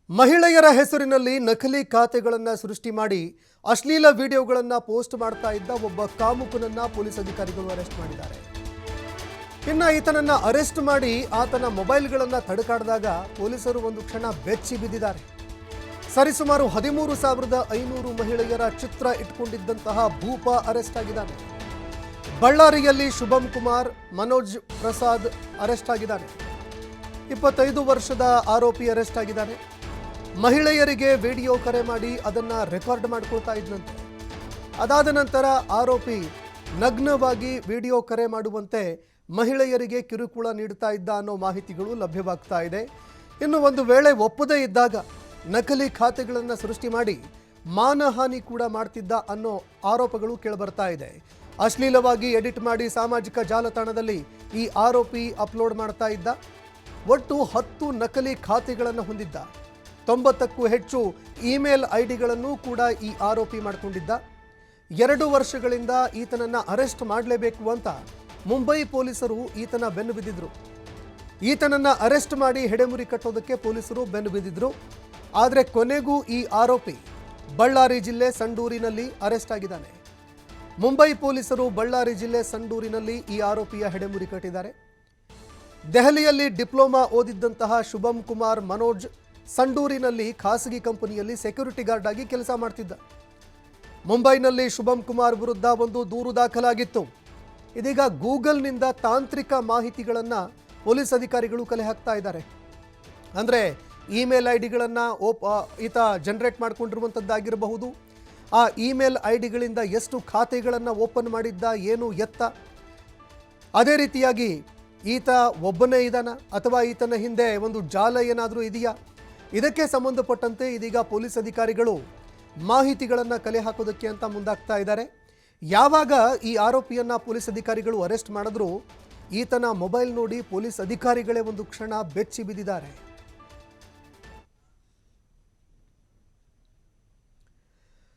ಮಹಿಳೆಯರ ಹೆಸರಿನಲ್ಲಿ ನಕಲಿ ಖಾತೆಗಳನ್ನು ಸೃಷ್ಟಿ ಮಾಡಿ ಅಶ್ಲೀಲ ವಿಡಿಯೋಗಳನ್ನು ಪೋಸ್ಟ್ ಮಾಡ್ತಾ ಇದ್ದ ಒಬ್ಬ ಕಾಮುಕನನ್ನ ಪೊಲೀಸ್ ಅಧಿಕಾರಿಗಳು ಅರೆಸ್ಟ್ ಮಾಡಿದ್ದಾರೆ. ಇನ್ನು ಈತನನ್ನ ಅರೆಸ್ಟ್ ಮಾಡಿ ಆತನ ಮೊಬೈಲ್ಗಳನ್ನು ತಡೆಕಾಡಿದಾಗ ಪೊಲೀಸರು ಒಂದು ಕ್ಷಣ ಬೆಚ್ಚಿ ಬಿದ್ದಿದ್ದಾರೆ. ಸರಿಸುಮಾರು 13,500 ಮಹಿಳೆಯರ ಚಿತ್ರ ಇಟ್ಕೊಂಡಿದ್ದಂತಹ ಭೂಪ ಅರೆಸ್ಟ್ ಆಗಿದ್ದಾನೆ. ಬಳ್ಳಾರಿಯಲ್ಲಿ ಶುಭಂ ಕುಮಾರ್ ಮನೋಜ್ ಪ್ರಸಾದ್ ಅರೆಸ್ಟ್ ಆಗಿದ್ದಾನೆ. 25 ವರ್ಷದ ಆರೋಪಿ ಅರೆಸ್ಟ್ ಆಗಿದ್ದಾನೆ. ಮಹಿಳೆಯರಿಗೆ ವಿಡಿಯೋ ಕರೆ ಮಾಡಿ ಅದನ್ನ ರೆಕಾರ್ಡ್ ಮಾಡ್ಕೊಳ್ತಾ ಇದ್ದಂತೆ. ಅದಾದ ನಂತರ ಆರೋಪಿ ನಗ್ನವಾಗಿ ವಿಡಿಯೋ ಕರೆ ಮಾಡುವಂತೆ ಮಹಿಳೆಯರಿಗೆ ಕಿರುಕುಳ ನೀಡುತ್ತಾ ಇದ್ದ ಅನ್ನೋ ಮಾಹಿತಿಗಳು ಲಭ್ಯವಾಗ್ತಾ ಇದೆ. ಇನ್ನು ಒಂದು ವೇಳೆ ಒಪ್ಪದೇ ಇದ್ದಾಗ ನಕಲಿ ಖಾತೆಗಳನ್ನು ಸೃಷ್ಟಿ ಮಾಡಿ ಮಾನಹಾನಿ ಕೂಡ ಮಾಡ್ತಿದ್ದ ಅನ್ನೋ ಆರೋಪಗಳು ಕೇಳಿಬರ್ತಾ ಇದೆ. ಅಶ್ಲೀಲವಾಗಿ ಎಡಿಟ್ ಮಾಡಿ ಸಾಮಾಜಿಕ ಜಾಲತಾಣದಲ್ಲಿ ಈ ಆರೋಪಿ ಅಪ್ಲೋಡ್ ಮಾಡ್ತಾ ಇದ್ದ. ಒಟ್ಟು 10 ನಕಲಿ ಖಾತೆಗಳನ್ನು ಹೊಂದಿದ್ದ. 90ಕ್ಕೂ ಹೆಚ್ಚು ಇಮೇಲ್ ಐಡಿಗಳನ್ನು ಕೂಡ ಈ ಆರೋಪಿ ಮಾಡಿಕೊಂಡಿದ್ದ. 2 ವರ್ಷಗಳಿಂದ ಈತನನ್ನ ಅರೆಸ್ಟ್ ಮಾಡಲೇಬೇಕು ಅಂತ ಮುಂಬೈ ಪೊಲೀಸರು ಈತನ ಬೆನ್ನು ಬಿದ್ದಿದ್ರು. ಈತನನ್ನ ಅರೆಸ್ಟ್ ಮಾಡಿ ಹೆಡೆಮುರಿ ಕಟ್ಟೋದಕ್ಕೆ ಪೊಲೀಸರು ಬೆನ್ನು ಬಿದ್ದಿದ್ರು. ಆದರೆ ಕೊನೆಗೂ ಈ ಆರೋಪಿ ಬಳ್ಳಾರಿ ಜಿಲ್ಲೆ ಸಂಡೂರಿನಲ್ಲಿ ಅರೆಸ್ಟ್ ಆಗಿದ್ದಾನೆ. ಮುಂಬೈ ಪೊಲೀಸರು ಬಳ್ಳಾರಿ ಜಿಲ್ಲೆ ಸಂಡೂರಿನಲ್ಲಿ ಈ ಆರೋಪಿಯ ಹೆಡೆಮುರಿ ಕಟ್ಟಿದ್ದಾರೆ. ದೆಹಲಿಯಲ್ಲಿ ಡಿಪ್ಲೊಮಾ ಓದಿದ್ದಂತಹ ಶುಭಂ ಕುಮಾರ್ ಮನೋಜ್ ಸಂಡೂರಿನಲ್ಲಿ ಖಾಸಗಿ ಕಂಪನಿಯಲ್ಲಿ ಸೆಕ್ಯೂರಿಟಿ ಗಾರ್ಡ್ ಆಗಿ ಕೆಲಸ ಮಾಡ್ತಿದ್ದ. ಮುಂಬೈನಲ್ಲಿ ಶುಭಂ ಕುಮಾರ್ ವಿರುದ್ಧ ಒಂದು ದೂರು ದಾಖಲಾಗಿತ್ತು. ಇದೀಗ ಗೂಗಲ್ನಿಂದ ತಾಂತ್ರಿಕ ಮಾಹಿತಿಗಳನ್ನು ಪೊಲೀಸ್ ಅಧಿಕಾರಿಗಳು ಕಲೆ ಹಾಕ್ತಾ ಇದ್ದಾರೆ. ಅಂದರೆ ಇಮೇಲ್ ಐಡಿಗಳನ್ನು ಈತ ಜನರೇಟ್ ಮಾಡಿಕೊಂಡಿರುವಂಥದ್ದಾಗಿರಬಹುದು. ಆ ಇಮೇಲ್ ಐಡಿಗಳಿಂದ ಎಷ್ಟು ಖಾತೆಗಳನ್ನು ಓಪನ್ ಮಾಡಿದ್ದ, ಏನು ಎತ್ತ, ಅದೇ ರೀತಿಯಾಗಿ ಈತ ಒಬ್ಬನೇ ಇದ್ದಾನ ಅಥವಾ ಈತನ ಹಿಂದೆ ಒಂದು ಜಾಲ ಏನಾದರೂ ಇದೆಯಾ, ಇದಕ್ಕೆ ಸಂಬಂಧಪಟ್ಟಂತೆ ಇದೀಗ ಪೊಲೀಸ್ ಅಧಿಕಾರಿಗಳು ಮಾಹಿತಿಗಳನ್ನು ಕಲೆ ಹಾಕೋದಕ್ಕೆ ಅಂತ ಮುಂದಾಗ್ತಾ ಇದ್ದಾರೆ. ಯಾವಾಗ ಈ ಆರೋಪಿಯನ್ನ ಪೊಲೀಸ್ ಅಧಿಕಾರಿಗಳು ಅರೆಸ್ಟ್ ಮಾಡಿದ್ರು, ಈತನ ಮೊಬೈಲ್ ನೋಡಿ ಪೊಲೀಸ್ ಅಧಿಕಾರಿಗಳೇ ಒಂದು ಕ್ಷಣ ಬೆಚ್ಚಿ ಬಿದ್ದಿದ್ದಾರೆ.